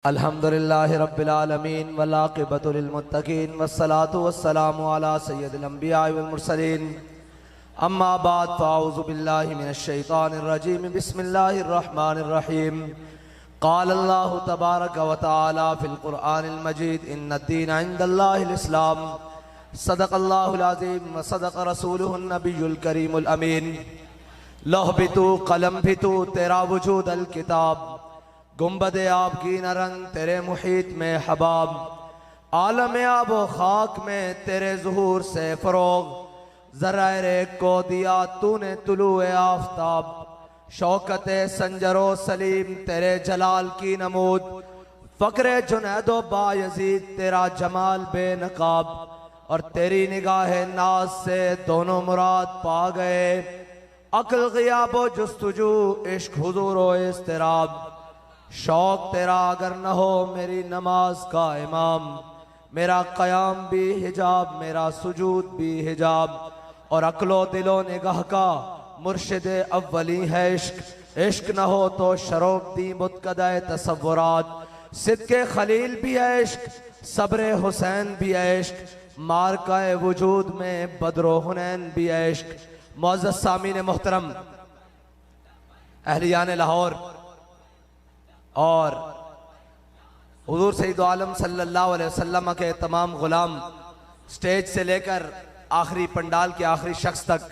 अल्हम्दुलिल्लाहि रब्बिल आलमीन वल आक़िबतु लिल मुत्तक़ीन वस्सलातु वस्सलामु अला सय्यिदिल अंबिया वल मुरसलीन अम्मा बाद फ़अऊज़ु बिल्लाहि मिनश शैतानिर रजीम बिस्मिल्लाहिर रहमानिर रहीम क़ाल अल्लाहु तबारक व तआला फ़िल क़ुरआनिल मजीद इन्नद-दीन इंदल्लाहिल इस्लाम सदक़ल्लाहुल अज़ीम व सदक़ रसूलुहुन नबियुल करीमुल अमीन लौह भी तू कलम भी तू तेरा वजूद अल किताब गुंबदे आपकी न रंग तेरे मुहीत में हबाब आलम आबो खाक में तेरे ज़ुहूर से फ़रोग ज़राए को दिया तूने तुलुए आफ़ताब शौकत संजरो सलीम तेरे जलाल की नमूद फ़क्र जुनैदो बायज़ीद तेरा जमाल बेनकाब और तेरी निगाह नाज से दोनों मुराद पा गए अक्ल ग़ियाबो जुस्तुजू इश्क हुज़ूरो इज़्तिराब शौक तेरा अगर न हो मेरी नमाज का इमाम मेरा क़याम भी हिजाब मेरा सुजूद भी हिजाब और अक्लो दिलो निगाह का मुर्शिद अव्वली है इश्क इश्क न हो तो शरोब दी मुतकदाए तसव्वुरात सिद्के खलील भी है इश्क सब्र हुसैन भी है इश्क मारकाए वजूद में बद्रो हुनैन भी है इश्क मुअज़्ज़ज़ सामीन मोहतरम अहलियान लाहौर और हुज़ूर सय्यद आलम सल्लल्लाहु अलैहि वसल्लम के तमाम गुलाम स्टेज से लेकर आखिरी पंडाल के आखिरी शख्स तक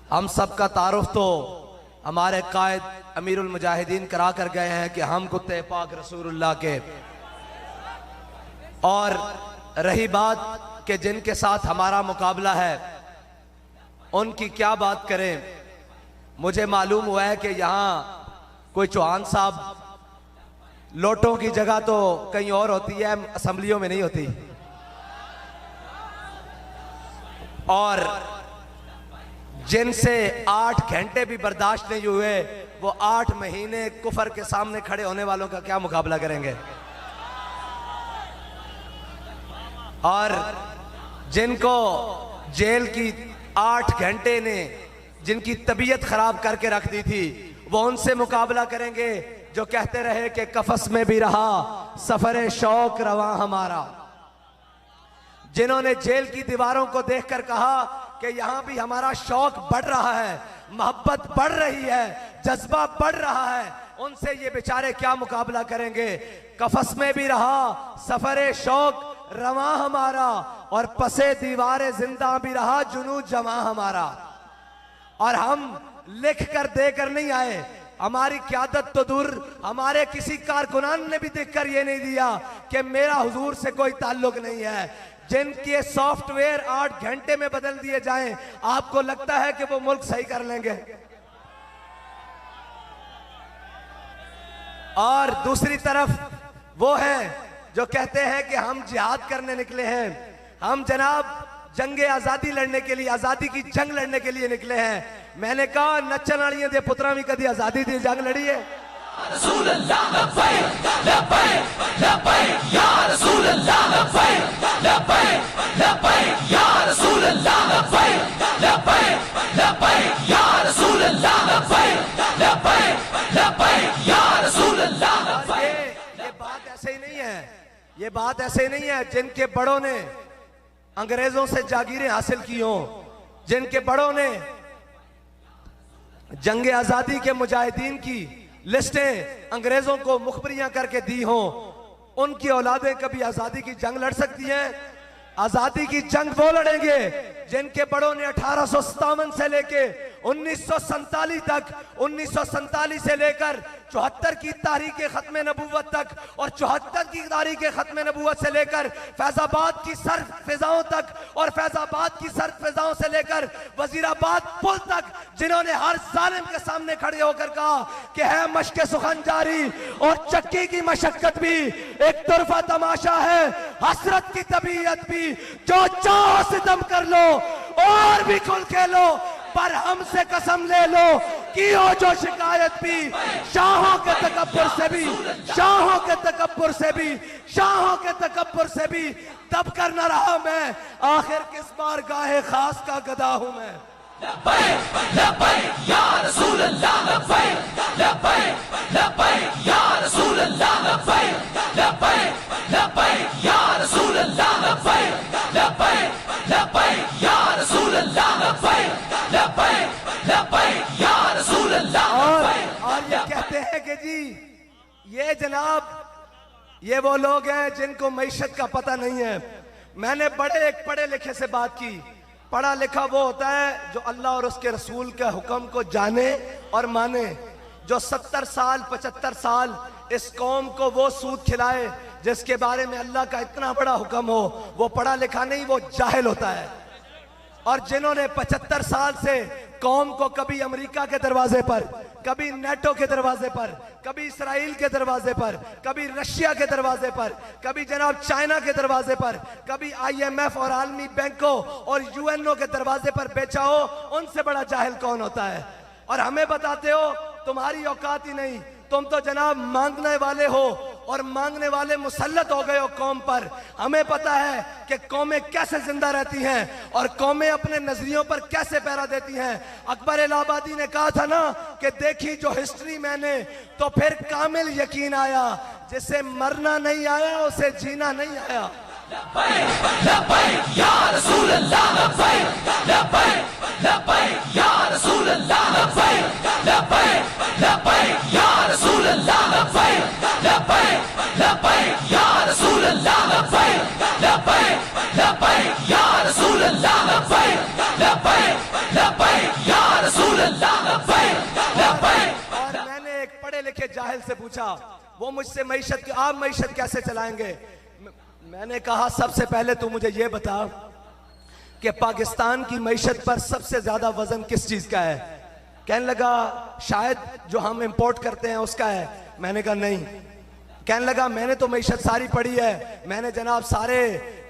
हम सब का तारुफ तो हमारे कायद अमीरुल मुजाहिदीन करा कर गए हैं कि हम कुत्ते पाक रसूलुल्लाह के। और रही बात कि जिनके साथ हमारा मुकाबला है उनकी क्या बात करें। मुझे मालूम हुआ है कि यहाँ कोई चौहान साहब लोटों की जगह तो कहीं और होती है, असेंबलियों में नहीं होती। और जिनसे 8 घंटे भी बर्दाश्त नहीं हुए वो 8 महीने कुफर के सामने खड़े होने वालों का क्या मुकाबला करेंगे। और जिनको जेल की 8 घंटे ने जिनकी तबीयत खराब करके रख दी थी वो उनसे मुकाबला करेंगे जो कहते रहे कि कफस में भी रहा सफरे शौक रवा हमारा। जिन्होंने जेल की दीवारों को देखकर कहा कि यहां भी हमारा शौक बढ़ रहा है, मोहब्बत बढ़ रही है, जज्बा बढ़ रहा है, उनसे ये बेचारे क्या मुकाबला करेंगे। कफस में भी रहा सफरे शौक रवा हमारा और पसे दीवारे जिंदा भी रहा जुनू जमा हमारा। और हम लिख कर देकर नहीं आए, हमारी क़यादत तो दूर हमारे किसी कारकुनान ने भी देखकर ये नहीं दिया कि मेरा हुजूर से कोई ताल्लुक नहीं है। जिनके सॉफ्टवेयर 8 घंटे में बदल दिए जाएं, आपको लगता है कि वो मुल्क सही कर लेंगे। और दूसरी तरफ वो हैं जो कहते हैं कि हम जिहाद करने निकले हैं, हम जनाब जंगे आजादी लड़ने के लिए, आजादी की जंग लड़ने के लिए निकले हैं। मैंने कहा नच्चन वालियां दे पुत्रा भी कभी आजादी की जंग लड़ी है। ये बात ऐसे ही नहीं है, ये बात ऐसे ही नहीं है। जिनके बड़ों ने अंग्रेजों से जागीरें हासिल की हों, जिनके बड़ों ने जंग आजादी के मुजाहिदीन की लिस्टें अंग्रेजों को मुखबरियां करके दी हों, उनकी औलादें कभी आजादी की जंग लड़ सकती हैं। आजादी की जंग वो लड़ेंगे जिनके बड़ों ने 1857 से लेके 1947 तक, 1947 से लेकर 74 की तारीख खत्म नबूवत तक और 74 की तारीख खत्म नबूवत से लेकर फैजाबाद की सर्द फिजाओं तक और फैजाबाद की सर्द फिजाओं से लेकर वजीराबाद पुल तक, जिन्होंने हर जालिम के सामने खड़े होकर कहा कि है मशक़े सुखन जारी और चक्की की मशक्कत भी एक तरफा तमाशा है, हसरत की तबीयत भी, जो चाहो सितम कर लो और भी खुल खेलो, पर हमसे कसम ले लो कि हो जो शिकायत भी शाहों के तकब्बुर से भी, शाहों के तकब्बुर से भी, शाहों के तकब्बुर से भी दब कर न रहा मैं, आखिर किस बार गाहे खास का गदा हूं मैं। और ये कहते हैं कि जी ये जनाब ये वो लोग हैं जिनको मईशत का पता नहीं है। मैंने बड़े एक पढ़े लिखे से बात की। पढ़ा लिखा वो होता है जो अल्लाह और उसके रसूल के हुक्म को जाने और माने, जो 70 साल 75 साल इस कौम को वो सूद खिलाए जिसके बारे में अल्लाह का इतना बड़ा हुक्म हो। वो पढ़ा लिखा नहीं, वो जाहिल होता है। और जिन्होंने 75 साल से कौम को कभी अमेरिका के दरवाजे पर, कभी नेटो के दरवाजे पर, कभी इसराइल के दरवाजे पर, कभी रशिया के दरवाजे पर, कभी जनाब चाइना के दरवाजे पर, कभी IMF और आलमी बैंकों और UNO के दरवाजे पर बेचा हो, उनसे बड़ा जाहिल कौन होता है? और हमें बताते हो तुम्हारी औकात ही नहीं, तुम तो जनाब मांगने वाले हो और मांगने वाले मुसल्लत हो गए हो कौम पर। हमें पता है कि कौमें कैसे जिंदा रहती हैं और कौमें अपने नजरियों पर कैसे पहरा देती हैं। अकबर इलाहाबादी ने कहा था ना कि देखी जो हिस्ट्री मैंने तो फिर कामिल यकीन आया, जिसे मरना नहीं आया उसे जीना नहीं आया। और मैंने एक पढ़े लिखे जाहिल से पूछा, वो मुझसे मईशत की आप मईशत कैसे चलाएंगे? मैंने कहा सबसे पहले तू मुझे ये बता कि पाकिस्तान की मईशत पर सबसे ज्यादा वजन किस चीज का है? कहने लगा शायद जो हम इंपोर्ट करते हैं उसका है। मैंने कहा नहीं। कहने लगा मैंने तो मईशत सारी पढ़ी है, मैंने जनाब सारे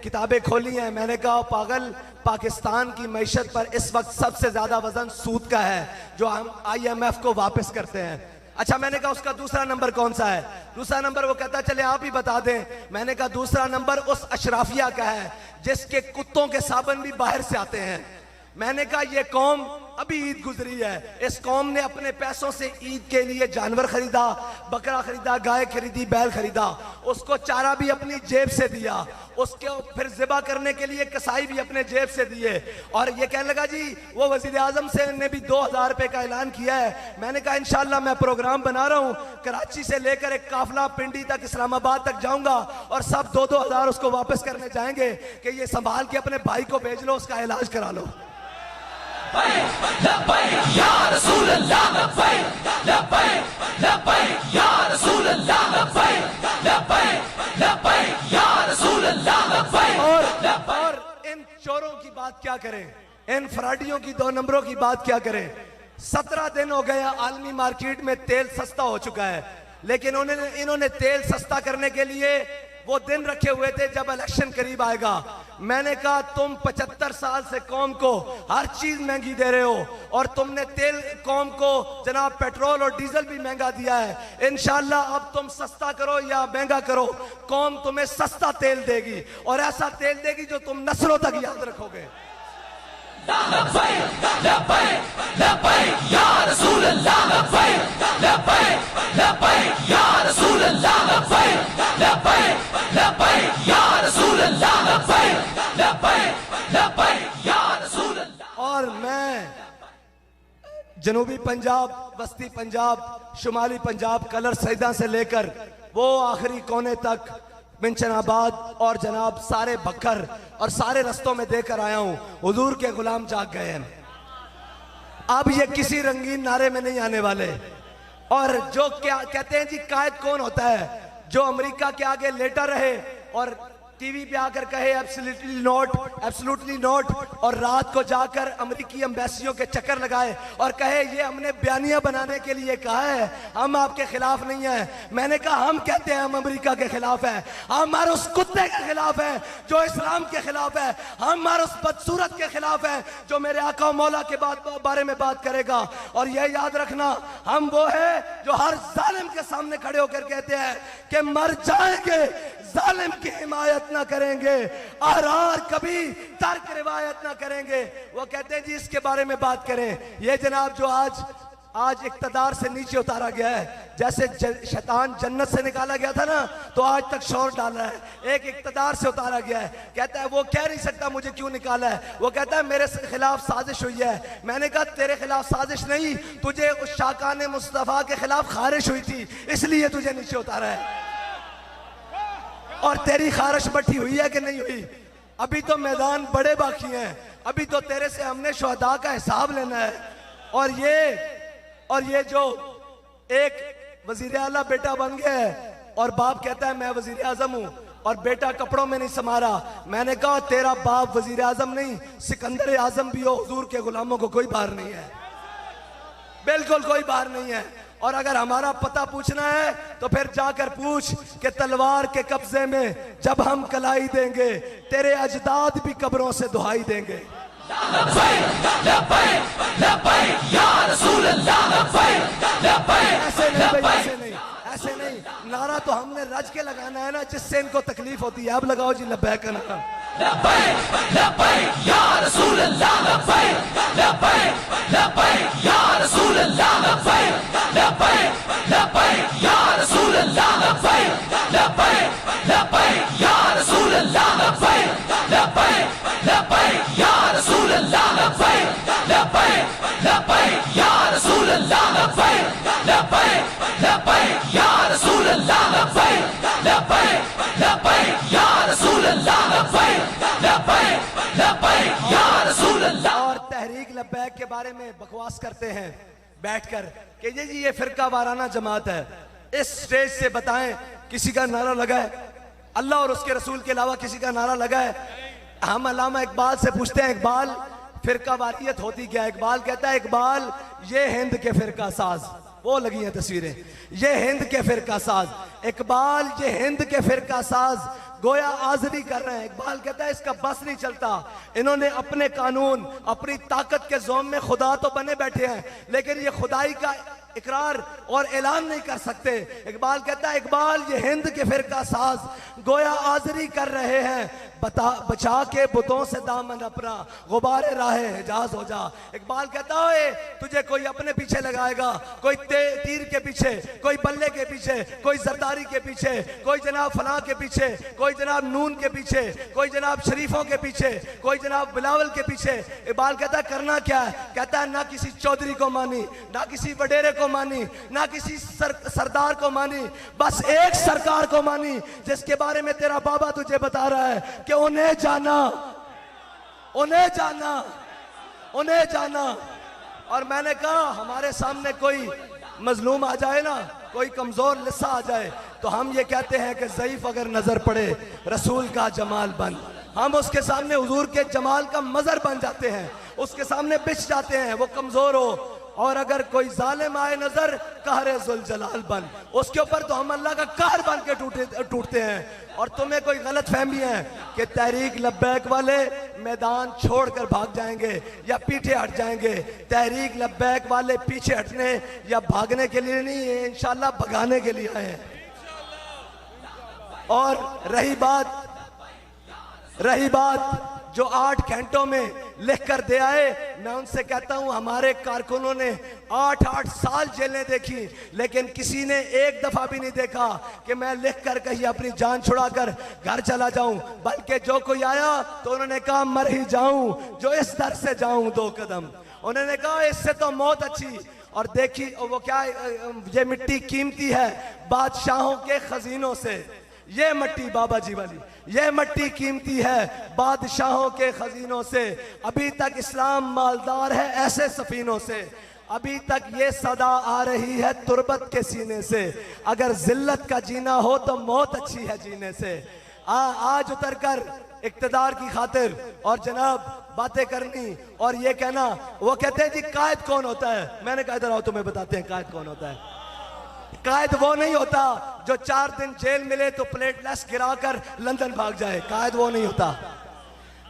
किताबें खोली हैं। मैंने कहा पागल, पाकिस्तान की मईशत पर इस वक्त सबसे ज्यादा वजन सूद का है जो हम IMF को वापस करते हैं। अच्छा, मैंने कहा उसका दूसरा नंबर कौन सा है? दूसरा नंबर वो कहता चले आप ही बता दें। मैंने कहा दूसरा नंबर उस अशराफिया का है जिसके कुत्तों के साबन भी बाहर से आते हैं। मैंने कहा ये कौम अभी ईद गुजरी है, इस कौम ने अपने पैसों से ईद के लिए जानवर खरीदा, बकरा खरीदा, गाय खरीदी, बैल खरीदा, उसको चारा भी अपनी जेब से दिया, उसके फिर ज़िबा करने के लिए कसाई भी अपने जेब से दिए। और ये कहने लगा जी वो वज़ीर आज़म से ने भी 2000 रुपये का ऐलान किया है। मैंने कहा इंशाल्लाह मैं प्रोग्राम बना रहा हूँ, कराची से लेकर एक काफिला पिंडी तक, इस्लामाबाद तक जाऊँगा और सब 2-2 हज़ार उसको वापस करने जाएंगे कि ये संभाल के अपने भाई को भेज लो, उसका इलाज करा लो। और इन चोरों की बात क्या करें, इन फराडियों की 2 नंबरों की बात क्या करें? 17 दिन हो गया आलमी मार्केट में तेल सस्ता हो चुका है, लेकिन इन्होंने तेल सस्ता करने के लिए वो दिन रखे हुए थे जब इलेक्शन करीब आएगा। मैंने कहा तुम 75 साल से कौम को हर चीज महंगी दे रहे हो और तुमने तेल कौम को जनाब पेट्रोल और डीजल भी महंगा दिया है। इंशाल्लाह अब तुम सस्ता करो या महंगा करो, कौम तुम्हें सस्ता तेल देगी और ऐसा तेल देगी जो तुम नस्लों तक याद रखोगे। और मैं जनूबी पंजाब, वस्ती पंजाब, शुमाली पंजाब, कलर सैदा से लेकर वो आखिरी कोने तक मिंचनाबाद और जनाब सारे बखर और सारे रस्तों में देकर आया हूं। हुजूर के गुलाम जाग गए हैं। अब ये किसी रंगीन नारे में नहीं आने वाले। और जो क्या कहते हैं जी कायद कौन होता है? जो अमेरिका के आगे लेटा रहे और टीवी पे आकर कहे एब्सोल्युटली नॉट, एब्सोल्युटली नॉट, और रात को जाकर अमेरिकी एम्बेसियों के चक्कर लगाए और कहे ये हमने बयानिया बनाने के लिए कहा है, हम आपके खिलाफ नहीं है। मैंने कहा हम कहते हैं हम अमेरिका के खिलाफ है, हमारे उस कुत्ते के खिलाफ है जो इस्लाम के खिलाफ है, हमारे उस बदसूरत के खिलाफ है जो मेरे आका मौला के बारे में बात करेगा। और यह याद रखना हम वो है जो हर जालिम के सामने खड़े होकर कहते हैं कि मर जाएंगे, जालिम की हिमायत ना करेंगे, अहरार कभी तर्क रिवायत ना करेंगे। वो कहते हैं जी इसके बारे में बात करें। ये जनाब जो आज इक्तदार से नीचे उतारा गया है, जैसे शैतान जन्नत से निकाला गया था ना, तो आज तक शोर डाल रहा है। एक इक्तदार से उतारा गया है, कहता है वो कह नहीं सकता मुझे क्यों निकाला है। वो कहता है मेरे खिलाफ साजिश हुई है। मैंने कहा तेरे खिलाफ साजिश नहीं, तुझे उस शाकान मुस्तफा के खिलाफ खारिश हुई थी, इसलिए तुझे नीचे उतारा है। और तेरी खारिश बट्टी हुई है कि नहीं हुई? अभी तो मैदान बड़े बाकी हैं, अभी तो तेरे से हमने शुहदा का हिसाब लेना है। और ये जो एक वजीर आला बेटा बन गया है और बाप कहता है मैं वजीर आजम हूं, और बेटा कपड़ों में नहीं समारा। मैंने कहा तेरा बाप वजीर आजम नहीं, सिकंदर आजम भी हो, हुजूर के गुलामों को कोई बार नहीं है, बिल्कुल कोई बार नहीं है। और अगर हमारा पता पूछना है तो फिर जाकर पूछ कि तलवार के कब्जे में जब हम कलाई देंगे, तेरे अजदाद भी कब्रों से दुहाई देंगे। ऐसे नहीं, नारा तो हमने रज के लगाना है ना, जिससे इनको तकलीफ होती है। अब लगाओ जी लब्बैक का नारा। और तहरीक लब्बैक के बारे में बकवास करते हैं बैठकर कि ये फिरका वाराना जमात है। इस स्टेज से बताएं किसी का नारा लगा है? अल्लाह और उसके रसूल के अलावा किसी का नारा लगा है? हम अल्लामा इकबाल से पूछते हैं, इकबाल फिरका वारियत होती क्या? इकबाल कहता है, इकबाल ये हिंद के फिरका साज, वो लगी हैं तस्वीरें, ये हिंद के फिरका साज, इकबाल ये हिंद के फिरका साज गोया आज़री कर रहे हैं। इकबाल कहता है इसका बस नहीं चलता, इन्होंने अपने कानून अपनी ताकत के जोम में खुदा तो बने बैठे हैं, लेकिन ये खुदाई का इकरार और ऐलान नहीं कर सकते। इकबाल कहता है, इकबाल ये हिंद के फिरका साज गोया आज़री कर रहे हैं, बचा के बुतों से दामन अपना, गुबारे राहे हिजाज हो जा। इकबाल कहता है तुझे कोई अपने पीछे लगाएगा, कोई तीर के पीछे, कोई बल्ले के पीछे, कोई जरदारी के पीछे, कोई जनाब फलां के पीछे, कोई जनाब नून के पीछे, कोई जनाब शरीफों के पीछे, कोई जनाब बिलावल के पीछे। इकबाल कहता है करना क्या है? कहता है ना किसी चौधरी को मानी, ना किसी वडेरे को मानी, ना किसी सरदार को मानी, बस एक सरकार को मानी जिसके बारे में तेरा बाबा तुझे बता रहा है कि उन्हें जाना, उन्हें जाना, उन्हें जाना। और मैंने कहा हमारे सामने कोई मजलूम आ जाए ना, कोई कमजोर लिस्सा आ जाए, तो हम ये कहते हैं कि ज़ईफ अगर नजर पड़े रसूल का जमाल बन, हम उसके सामने हुजूर के जमाल का मजर बन जाते हैं, उसके सामने बिछ जाते हैं, वो कमजोर हो। और अगर कोई जालिम आए नजर, कहरे जुल जलाल बन, उसके ऊपर तो हम अल्लाह का कहर बन के टूटते हैं। और तुम्हें कोई गलत फहमी है कि तहरीक लब्बैक वाले मैदान छोड़कर भाग जाएंगे या पीछे हट जाएंगे। तहरीक लब्बैक वाले पीछे हटने या भागने के लिए नहीं है, इंशाल्लाह भगाने के लिए आए हैं। और रही बात जो 8 घंटों में लिख कर दे आए, मैं उनसे कहता हूं हमारे कारकुनों ने 8-8 साल जेलें देखी, लेकिन किसी ने एक दफा भी नहीं देखा कि मैं लिख कर कहीं अपनी जान छुड़ाकर घर चला जाऊं, बल्कि जो कोई आया तो उन्होंने कहा मर ही जाऊं जो इस दर से जाऊं 2 कदम। उन्होंने कहा इससे तो मौत अच्छी। और देखी वो क्या, ये मिट्टी कीमती है बादशाहों के खजीनों से, ये मट्टी बाबा जी वाली, ये मट्टी कीमती है बादशाहों के खजीनों से। अभी तक इस्लाम मालदार है ऐसे सफीनों से, अभी तक ये सदा आ रही है तुर्बत के सीने से। अगर जिल्लत का जीना हो तो मौत अच्छी है जीने से। आज उतर कर इक्तदार की खातिर और जनाब बातें करनी और ये कहना, वो कहते हैं जी कायद कौन होता है? मैंने कहा इधर आओ तुम्हें बताते हैं कायद कौन होता है। कायद वो नहीं होता जो 4 दिन जेल मिले तो प्लेटलेस गिराकर लंदन भाग जाए, कायद वो नहीं होता।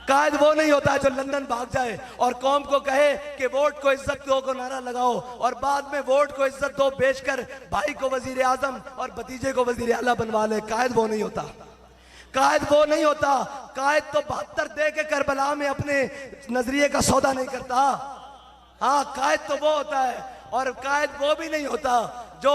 कायद वो नहीं होता जो लंदन भाग जाए और कौम को कहे कि वोट को इज्जत दो को नारा लगाओ और बाद में वोट को इज्जत दो बेचकर भाई को वजीर आजम और भतीजे को वजीर आला बनवा ले। कायद वो नहीं होता। कायद वो नहीं होता, कायद तो 72 दे के करबला में अपने नजरिए का सौदा नहीं करता। हाँ, कायद तो वो होता है, और कायद वो भी नहीं होता जो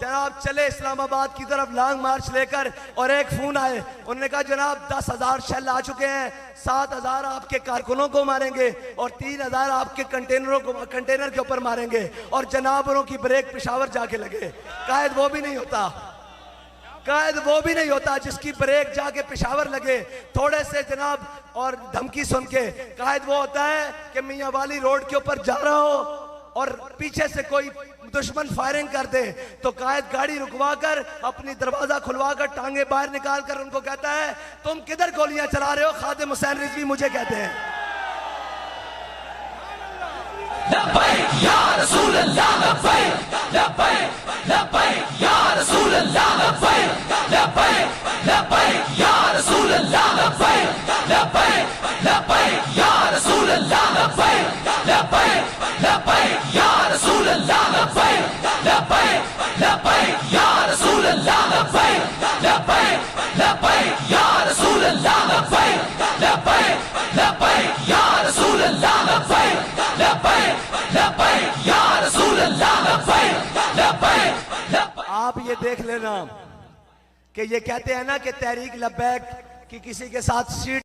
जनाब चले इस्लामाबाद की तरफ लॉन्ग मार्च लेकर और एक फोन आए, उन्होंने कहा जनाब 10,000 शेल आ चुके हैं, 7,000 आपके कारकुनों को मारेंगे और 3,000 आपके कंटेनर के ऊपर मारेंगे, और जनाब उनकी ब्रेक पेशावर जाके लगे। कायद वो भी नहीं होता, कायद वो भी नहीं होता जिसकी ब्रेक जाके पेशावर लगे थोड़े से जनाब और धमकी सुन के। कायद वो होता है कि मियां वाली रोड के ऊपर जा रहा हो और पीछे से कोई दुश्मन फायरिंग कर दे तो कायद गाड़ी रुकवा कर अपनी दरवाजा खुलवा कर टांगे बाहर निकाल कर उनको कहता है तुम किधर गोलियां चला रहे हो, खादिम हुसैन रिजवी मुझे कहते हैं। लब्बैक या रसूल अल्लाह, लब्बैक लब्बैक लब्बैक या रसूल अल्लाह, लब्बैक लब्बैक लब्बैक या रसूल अल्लाह, लब्बैक लब्बैक लब्बैक या रसूल अल्लाह, लब्बैक लब्बैक लब्बैक या रसूल अल्लाह, लब्बैक लब्बैक लब्बैक या रसूल अल्लाह, लब्बैक लब्बैक लब्बैक या रसूल अल्लाह, लब्बैक लब्बैक लब्बैक या रसूल अल्लाह, लब्बैक लब्बैक लब्बैक या रसूल अल्लाह, लब्बैक लब्बैक। आप ये देख लेना कि ये कहते हैं ना कि तहरीक लब्बैक की किसी के साथ सीट